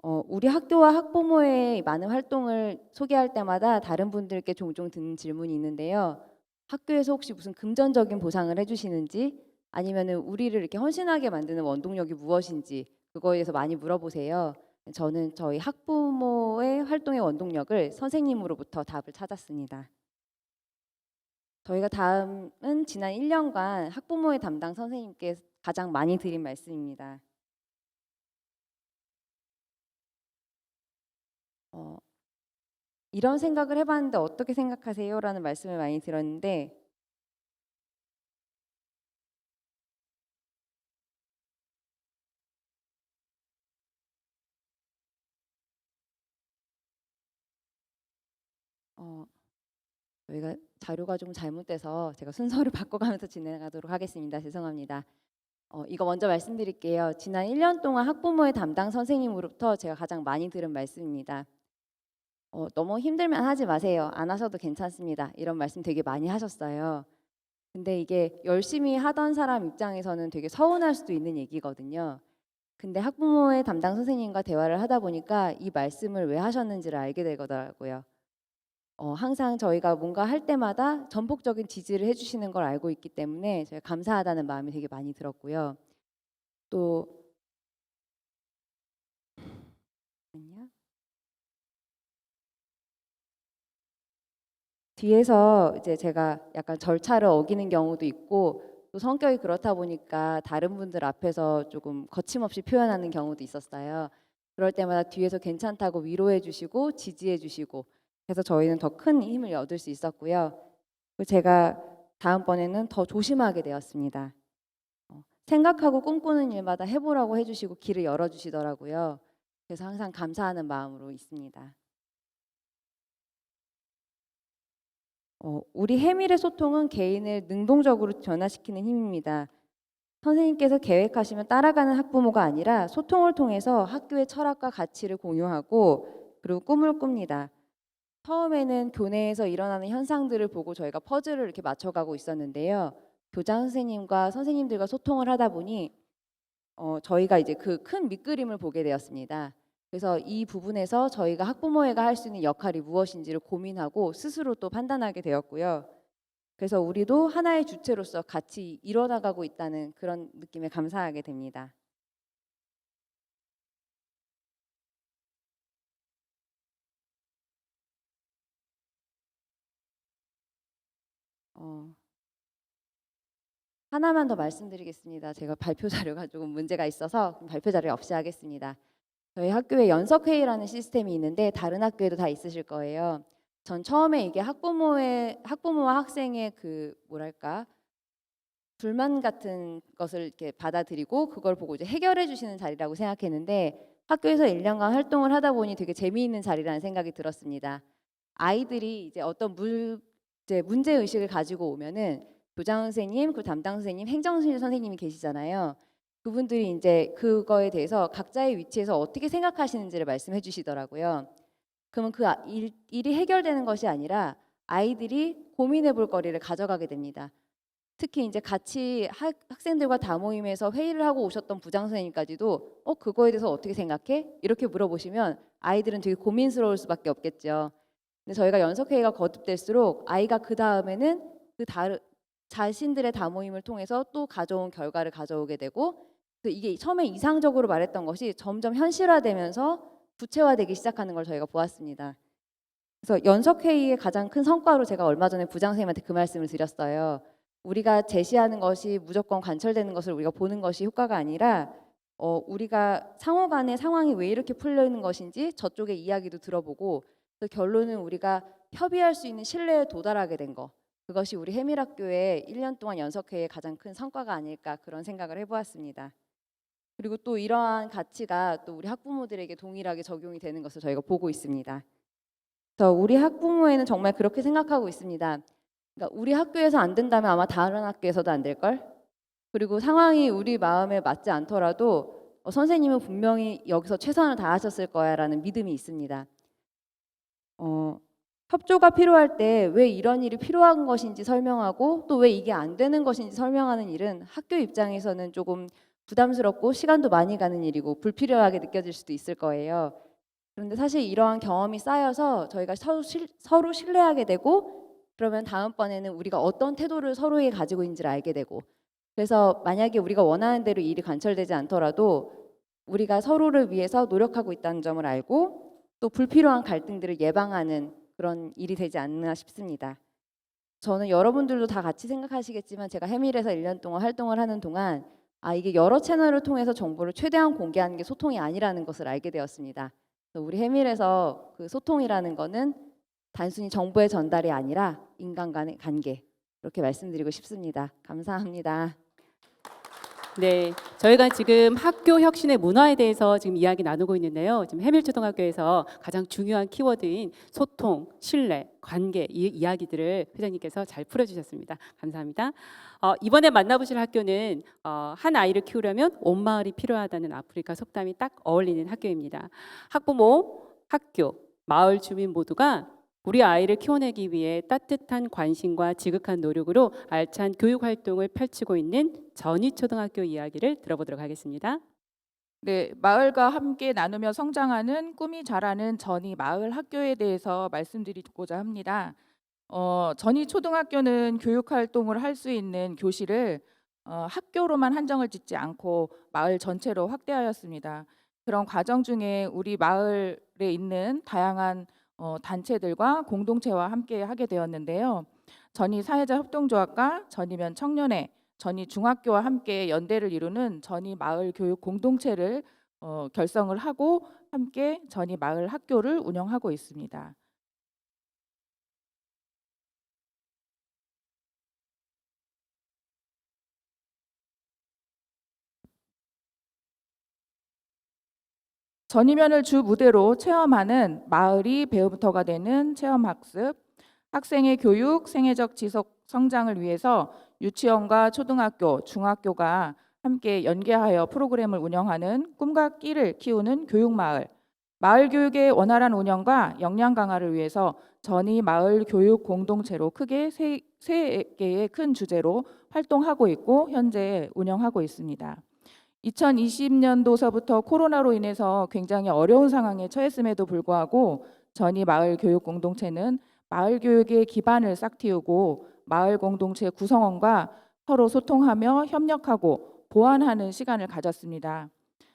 우리 학교와 학부모의 많은 활동을 소개할 때마다 다른 분들께 종종 듣는 질문이 있는데요. 학교에서 혹시 무슨 금전적인 보상을 해주시는지 아니면은 우리를 이렇게 헌신하게 만드는 원동력이 무엇인지 그거에 대해서 많이 물어보세요. 저는 저희 학부모의 활동의 원동력을 선생님으로부터 답을 찾았습니다. 저희가 다음은 지난 1년간 학부모의 담당 선생님께 가장 많이 드린 말씀입니다. 이런 생각을 해봤는데 어떻게 생각하세요? 라는 말씀을 많이 들었는데 저희가 자료가 좀 잘못돼서 제가 순서를 바꿔가면서 진행하도록 하겠습니다. 죄송합니다. 이거 먼저 말씀드릴게요. 지난 1년 동안 학부모의 담당 선생님으로부터 제가 가장 많이 들은 말씀입니다. 너무 힘들면 하지 마세요. 안 하셔도 괜찮습니다. 이런 말씀 되게 많이 하셨어요. 근데 이게 열심히 하던 사람 입장에서는 되게 서운할 수도 있는 얘기거든요. 근데 학부모의 담당 선생님과 대화를 하다 보니까 이 말씀을 왜 하셨는지를 알게 되더라고요. 항상 저희가 뭔가 할 때마다 전폭적인 지지를 해주시는 걸 알고 있기 때문에 제가 감사하다는 마음이 되게 많이 들었고요. 또 뒤에서 이제 제가 약간 절차를 어기는 경우도 있고 또 성격이 그렇다 보니까 다른 분들 앞에서 조금 거침없이 표현하는 경우도 있었어요. 그럴 때마다 뒤에서 괜찮다고 위로해 주시고 지지해 주시고 그래서 저희는 더 큰 힘을 얻을 수 있었고요. 그리고 제가 다음번에는 더 조심하게 되었습니다. 생각하고 꿈꾸는 일마다 해보라고 해주시고 길을 열어주시더라고요. 그래서 항상 감사하는 마음으로 있습니다. 우리 해밀의 소통은 개인을 능동적으로 변화시키는 힘입니다. 선생님께서 계획하시면 따라가는 학부모가 아니라 소통을 통해서 학교의 철학과 가치를 공유하고 그리고 꿈을 꿉니다. 처음에는 교내에서 일어나는 현상들을 보고 저희가 퍼즐을 이렇게 맞춰가고 있었는데요. 교장 선생님과 선생님들과 소통을 하다 보니 저희가 이제 그 큰 밑그림을 보게 되었습니다. 그래서 이 부분에서 저희가 학부모회가 할 수 있는 역할이 무엇인지를 고민하고 스스로 또 판단하게 되었고요. 그래서 우리도 하나의 주체로서 같이 일어나가고 있다는 그런 느낌에 감사하게 됩니다. 하나만 더 말씀드리겠습니다. 제가 발표 자료가 조금 문제가 있어서 발표 자료 없이 하겠습니다. 저희 학교에 연석회의라는 시스템이 있는데 다른 학교에도 다 있으실 거예요. 전 처음에 이게 학부모와 학생의 그 뭐랄까 불만 같은 것을 이렇게 받아들이고 그걸 보고 이제 해결해 주시는 자리라고 생각했는데 학교에서 1년간 활동을 하다 보니 되게 재미있는 자리라는 생각이 들었습니다. 아이들이 이제 어떤 문제 의식을 가지고 오면은 교장 선생님, 그 담당 선생님, 행정실 선생님이 계시잖아요. 그분들이 이제 그거에 대해서 각자의 위치에서 어떻게 생각하시는지를 말씀해 주시더라고요. 그러면 그 일이 해결되는 것이 아니라 아이들이 고민해 볼 거리를 가져가게 됩니다. 특히 이제 같이 학생들과 다모임에서 회의를 하고 오셨던 부장 선생님까지도 그거에 대해서 어떻게 생각해? 이렇게 물어보시면 아이들은 되게 고민스러울 수밖에 없겠죠. 근데 저희가 연석회의가 거듭될수록 아이가 그 다음에는 자신들의 다모임을 통해서 또 가져온 결과를 가져오게 되고 이게 처음에 이상적으로 말했던 것이 점점 현실화되면서 구체화되기 시작하는 걸 저희가 보았습니다. 그래서 연석회의의 가장 큰 성과로 제가 얼마 전에 부장 선생님한테 그 말씀을 드렸어요. 우리가 제시하는 것이 무조건 관철되는 것을 우리가 보는 것이 효과가 아니라 우리가 상호 간의 상황이 왜 이렇게 풀리는 것인지 저쪽의 이야기도 들어보고 그 결론은 우리가 협의할 수 있는 신뢰에 도달하게 된 거. 그것이 우리 해밀학교의 1년 동안 연석회의의 가장 큰 성과가 아닐까 그런 생각을 해보았습니다. 그리고 또 이러한 가치가 또 우리 학부모들에게 동일하게 적용이 되는 것을 저희가 보고 있습니다. 그래서 우리 학부모회는 정말 그렇게 생각하고 있습니다. 그러니까 우리 학교에서 안 된다면 아마 다른 학교에서도 안 될걸? 그리고 상황이 우리 마음에 맞지 않더라도 선생님은 분명히 여기서 최선을 다하셨을 거야 라는 믿음이 있습니다. 협조가 필요할 때 왜 이런 일이 필요한 것인지 설명하고 또 왜 이게 안 되는 것인지 설명하는 일은 학교 입장에서는 조금 부담스럽고 시간도 많이 가는 일이고 불필요하게 느껴질 수도 있을 거예요. 그런데 사실 이러한 경험이 쌓여서 저희가 서로 신뢰하게 되고 그러면 다음번에는 우리가 어떤 태도를 서로에게 가지고 있는지를 알게 되고 그래서 만약에 우리가 원하는 대로 일이 관철되지 않더라도 우리가 서로를 위해서 노력하고 있다는 점을 알고 또 불필요한 갈등들을 예방하는 그런 일이 되지 않나 싶습니다. 저는 여러분들도 다 같이 생각하시겠지만 제가 해밀에서 1년 동안 활동을 하는 동안 이게 여러 채널을 통해서 정보를 최대한 공개하는 게 소통이 아니라는 것을 알게 되었습니다. 그래서 우리 해밀에서 그 소통이라는 거는 단순히 정보의 전달이 아니라 인간 간의 관계, 이렇게 말씀드리고 싶습니다. 감사합니다. 네, 저희가 지금 학교 혁신의 문화에 대해서 지금 이야기 나누고 있는데요. 지금 해밀초등학교에서 가장 중요한 키워드인 소통, 신뢰, 관계 이 이야기들을 회장님께서 잘 풀어주셨습니다. 감사합니다. 이번에 만나보실 학교는 한 아이를 키우려면 온 마을이 필요하다는 아프리카 속담이 딱 어울리는 학교입니다. 학부모, 학교, 마을 주민 모두가 우리 아이를 키워내기 위해 따뜻한 관심과 지극한 노력으로 알찬 교육 활동을 펼치고 있는 전희초등학교 이야기를 들어보도록 하겠습니다. 네, 마을과 함께 나누며 성장하는 꿈이 자라는 전이 마을 학교에 대해서 말씀드리고자 합니다. 전이 초등학교는 교육 활동을 할 수 있는 교실을 학교로만 한정을 짓지 않고 마을 전체로 확대하였습니다. 그런 과정 중에 우리 마을에 있는 다양한 단체들과 공동체와 함께 하게 되었는데요. 전이 사회자 협동조합과 전이면 청년회, 전이 중학교와 함께 연대를 이루는 전이 마을 교육 공동체를 결성을 하고 함께 전이 마을 학교를 운영하고 있습니다. 전이면을 주 무대로 체험하는 마을이 배움터가 되는 체험학습, 학생의 교육, 생애적 지속 성장을 위해서 유치원과 초등학교, 중학교가 함께 연계하여 프로그램을 운영하는 꿈과 끼를 키우는 교육마을, 마을 교육의 원활한 운영과 역량 강화를 위해서 전이 마을 교육 공동체로 크게 세 개의 큰 주제로 활동하고 있고 현재 운영하고 있습니다. 2020년도서부터 코로나로 인해서 굉장히 어려운 상황에 처했음에도 불구하고 전이 마을 교육 공동체는 마을 교육의 기반을 싹틔우고 마을 공동체 구성원과 서로 소통하며 협력하고 보완하는 시간을 가졌습니다.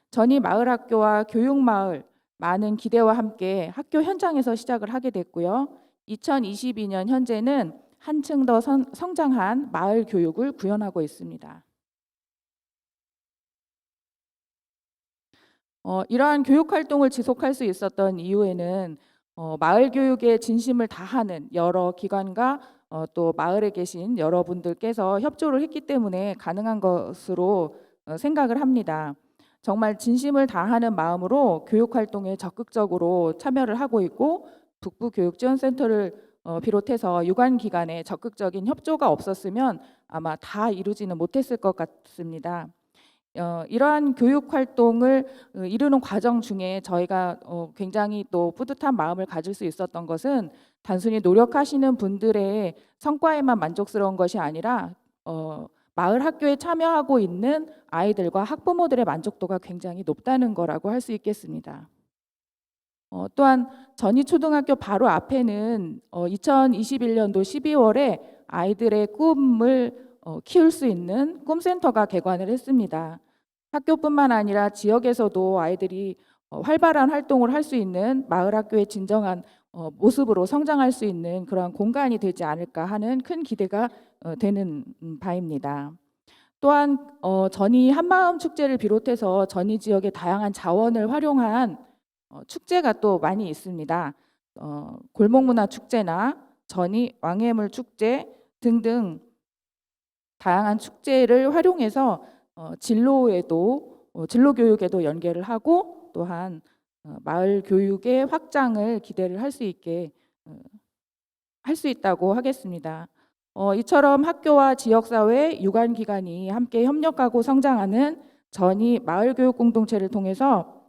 전이 마을 학교와 교육 마을 많은 기대와 함께 학교 현장에서 시작을 하게 됐고요. 2022년 현재는 한층 더 성장한 마을 교육을 구현하고 있습니다. 이러한 교육 활동을 지속할 수 있었던 이유에는 마을 교육에 진심을 다하는 여러 기관과 또 마을에 계신 여러분들께서 협조를 했기 때문에 가능한 것으로 생각을 합니다. 정말 진심을 다하는 마음으로 교육 활동에 적극적으로 참여를 하고 있고 북부교육지원센터를 비롯해서 유관기관의 적극적인 협조가 없었으면 아마 다 이루지는 못했을 것 같습니다. 이러한 교육 활동을 이루는 과정 중에 저희가 굉장히 또 뿌듯한 마음을 가질 수 있었던 것은 단순히 노력하시는 분들의 성과에만 만족스러운 것이 아니라 마을 학교에 참여하고 있는 아이들과 학부모들의 만족도가 굉장히 높다는 거라고 할 수 있겠습니다. 또한 전희초등학교 바로 앞에는 2021년도 12월에 아이들의 꿈을 키울 수 있는 꿈센터가 개관을 했습니다. 학교뿐만 아니라 지역에서도 아이들이 활발한 활동을 할 수 있는 마을 학교의 진정한 모습으로 성장할 수 있는 그런 공간이 되지 않을까 하는 큰 기대가 되는 바입니다. 또한 전이 한마음 축제를 비롯해서 전이 지역의 다양한 자원을 활용한 축제가 또 많이 있습니다. 골목문화 축제나 전이 왕해물 축제 등등 다양한 축제를 활용해서 진로 교육에도 연계를 하고 또한 마을 교육의 확장을 기대를 할 수 있게 할 수 있다고 하겠습니다. 이처럼 학교와 지역사회, 유관기관이 함께 협력하고 성장하는 전이 마을 교육 공동체를 통해서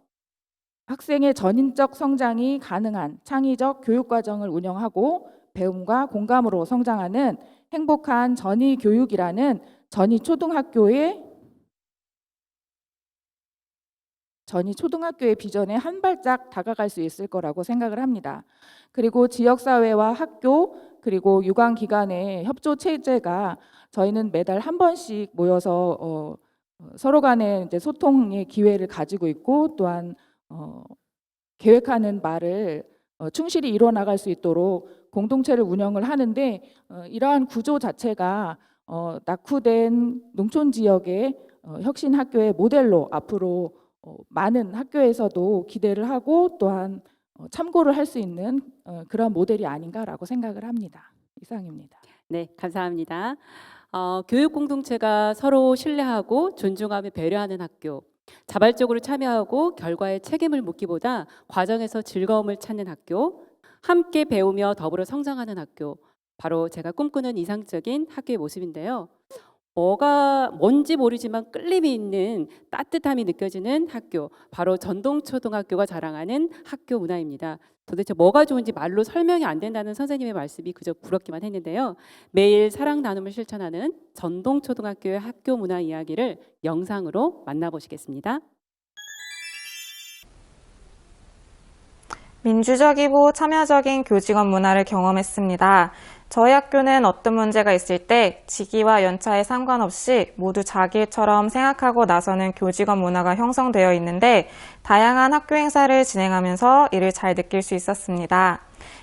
학생의 전인적 성장이 가능한 창의적 교육 과정을 운영하고 배움과 공감으로 성장하는 행복한 전이 교육이라는 전이 초등학교의 전이 초등학교의 비전에 한 발짝 다가갈 수 있을 거라고 생각을 합니다. 그리고 지역사회와 학교 그리고 유관기관의 협조 체제가 저희는 매달 한 번씩 모여서 서로 간의 이제 소통의 기회를 가지고 있고 또한 계획하는 말을 충실히 이루어 나갈 수 있도록 공동체를 운영을 하는데 이러한 구조 자체가 낙후된 농촌 지역의 혁신 학교의 모델로 앞으로 많은 학교에서도 기대를 하고 또한 참고를 할 수 있는 그런 모델이 아닌가라고 생각을 합니다. 이상입니다. 네, 감사합니다. 교육 공동체가 서로 신뢰하고 존중하며 배려하는 학교, 자발적으로 참여하고 결과에 책임을 묻기보다 과정에서 즐거움을 찾는 학교, 함께 배우며 더불어 성장하는 학교, 바로 제가 꿈꾸는 이상적인 학교의 모습인데요. 뭐가 뭔지 모르지만 끌림이 있는 따뜻함이 느껴지는 학교, 바로 전동초등학교가 자랑하는 학교 문화입니다. 도대체 뭐가 좋은지 말로 설명이 안 된다는 선생님의 말씀이 그저 부럽기만 했는데요. 매일 사랑 나눔을 실천하는 전동초등학교의 학교 문화 이야기를 영상으로 만나보시겠습니다. 민주적이고 참여적인 교직원 문화를 경험했습니다. 저희 학교는 어떤 문제가 있을 때 직위와 연차에 상관없이 모두 자기 일처럼 생각하고 나서는 교직원 문화가 형성되어 있는데 다양한 학교 행사를 진행하면서 이를 잘 느낄 수 있었습니다.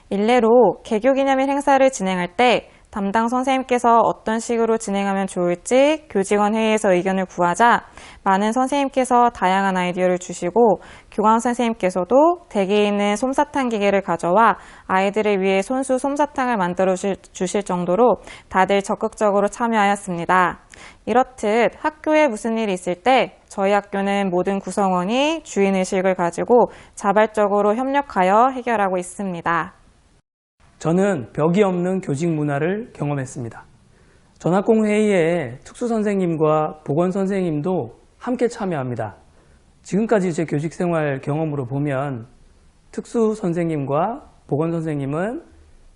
일례로 개교기념일 행사를 진행할 때 담당 선생님께서 어떤 식으로 진행하면 좋을지 교직원 회의에서 의견을 구하자 많은 선생님께서 다양한 아이디어를 주시고 교감 선생님께서도 댁에 있는 솜사탕 기계를 가져와 아이들을 위해 손수 솜사탕을 만들어 주실 정도로 다들 적극적으로 참여하였습니다. 이렇듯 학교에 무슨 일이 있을 때 저희 학교는 모든 구성원이 주인의식을 가지고 자발적으로 협력하여 해결하고 있습니다. 저는 벽이 없는 교직 문화를 경험했습니다. 전학공 회의에 특수 선생님과 보건 선생님도 함께 참여합니다. 지금까지 제 교직 생활 경험으로 보면 특수 선생님과 보건 선생님은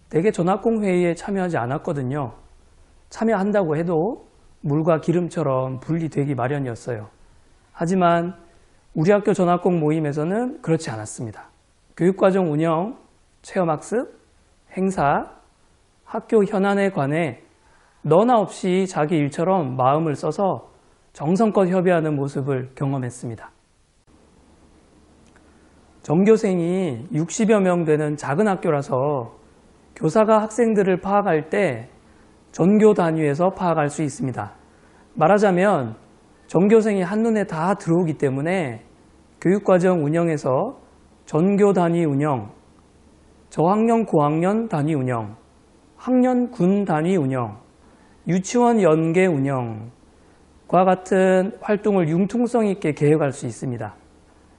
대개 전학공 회의에 참여하지 않았거든요. 참여한다고 해도 물과 기름처럼 분리되기 마련이었어요. 하지만 우리 학교 전학공 모임에서는 그렇지 않았습니다. 교육과정 운영, 체험학습, 행사, 학교 현안에 관해 너나 없이 자기 일처럼 마음을 써서 정성껏 협의하는 모습을 경험했습니다. 전교생이 60여 명 되는 작은 학교라서 교사가 학생들을 파악할 때 전교 단위에서 파악할 수 있습니다. 말하자면 전교생이 한눈에 다 들어오기 때문에 교육과정 운영에서 전교 단위 운영, 저학년, 고학년 단위 운영, 학년, 군 단위 운영, 유치원 연계 운영과 같은 활동을 융통성 있게 계획할 수 있습니다.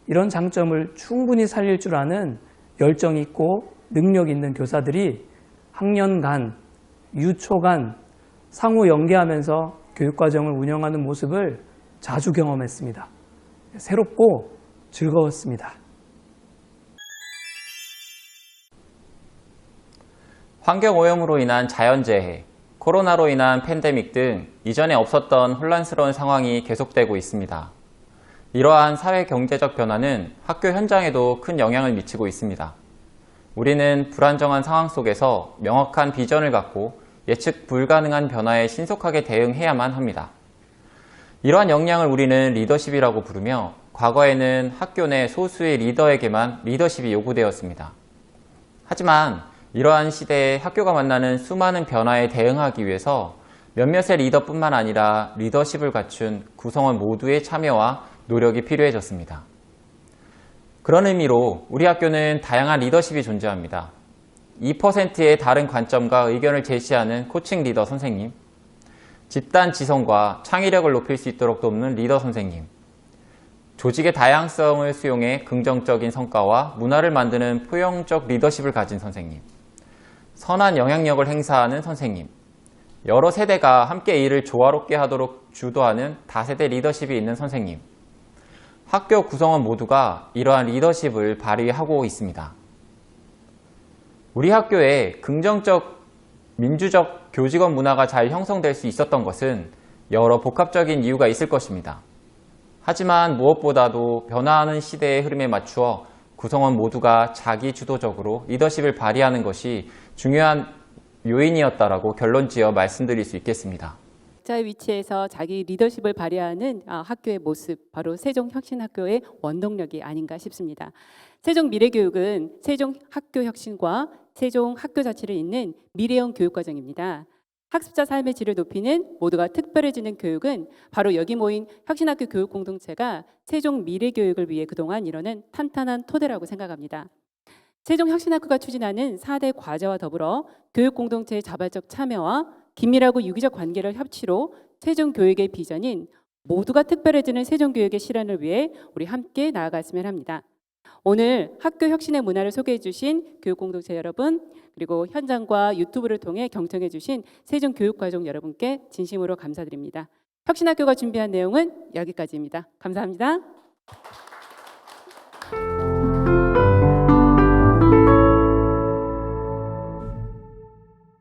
이런 장점을 충분히 살릴 줄 아는 열정 있고 능력 있는 교사들이 학년 간, 유초 간 상호 연계하면서 교육과정을 운영하는 모습을 자주 경험했습니다. 새롭고 즐거웠습니다. 환경오염으로 인한 자연재해, 코로나로 인한 팬데믹 등 이전에 없었던 혼란스러운 상황이 계속되고 있습니다. 이러한 사회-경제적 변화는 학교 현장에도 큰 영향을 미치고 있습니다. 우리는 불안정한 상황 속에서 명확한 비전을 갖고 예측 불가능한 변화에 신속하게 대응해야만 합니다. 이러한 역량을 우리는 리더십이라고 부르며 과거에는 학교 내 소수의 리더에게만 리더십이 요구되었습니다. 하지만 이러한 시대에 학교가 만나는 수많은 변화에 대응하기 위해서 몇몇의 리더뿐만 아니라 리더십을 갖춘 구성원 모두의 참여와 노력이 필요해졌습니다. 그런 의미로 우리 학교는 다양한 리더십이 존재합니다. 2%의 다른 관점과 의견을 제시하는 코칭 리더 선생님, 집단 지성과 창의력을 높일 수 있도록 돕는 리더 선생님, 조직의 다양성을 수용해 긍정적인 성과와 문화를 만드는 포용적 리더십을 가진 선생님, 선한 영향력을 행사하는 선생님, 여러 세대가 함께 일을 조화롭게 하도록 주도하는 다세대 리더십이 있는 선생님, 학교 구성원 모두가 이러한 리더십을 발휘하고 있습니다. 우리 학교에 긍정적, 민주적 교직원 문화가 잘 형성될 수 있었던 것은 여러 복합적인 이유가 있을 것입니다. 하지만 무엇보다도 변화하는 시대의 흐름에 맞추어 구성원 모두가 자기 주도적으로 리더십을 발휘하는 것이 중요한 요인이었다라고 결론지어 말씀드릴 수 있겠습니다. 각자의 위치에서 자기 리더십을 발휘하는 학교의 모습, 바로 세종혁신학교의 원동력이 아닌가 싶습니다. 세종미래교육은 세종학교혁신과 세종학교 자체를 잇는 미래형 교육과정입니다. 학습자 삶의 질을 높이는 모두가 특별해지는 교육은 바로 여기 모인 혁신학교 교육공동체가 세종미래교육을 위해 그동안 이뤄낸 탄탄한 토대라고 생각합니다. 세종혁신학교가 추진하는 4대 과제와 더불어 교육공동체의 자발적 참여와 긴밀하고 유기적 관계를 협치로 세종교육의 비전인 모두가 특별해지는 세종교육의 실현을 위해 우리 함께 나아갔으면 합니다. 오늘 학교 혁신의 문화를 소개해 주신 교육공동체 여러분, 그리고 현장과 유튜브를 통해 경청해 주신 세종교육과정 여러분께 진심으로 감사드립니다. 혁신학교가 준비한 내용은 여기까지입니다. 감사합니다.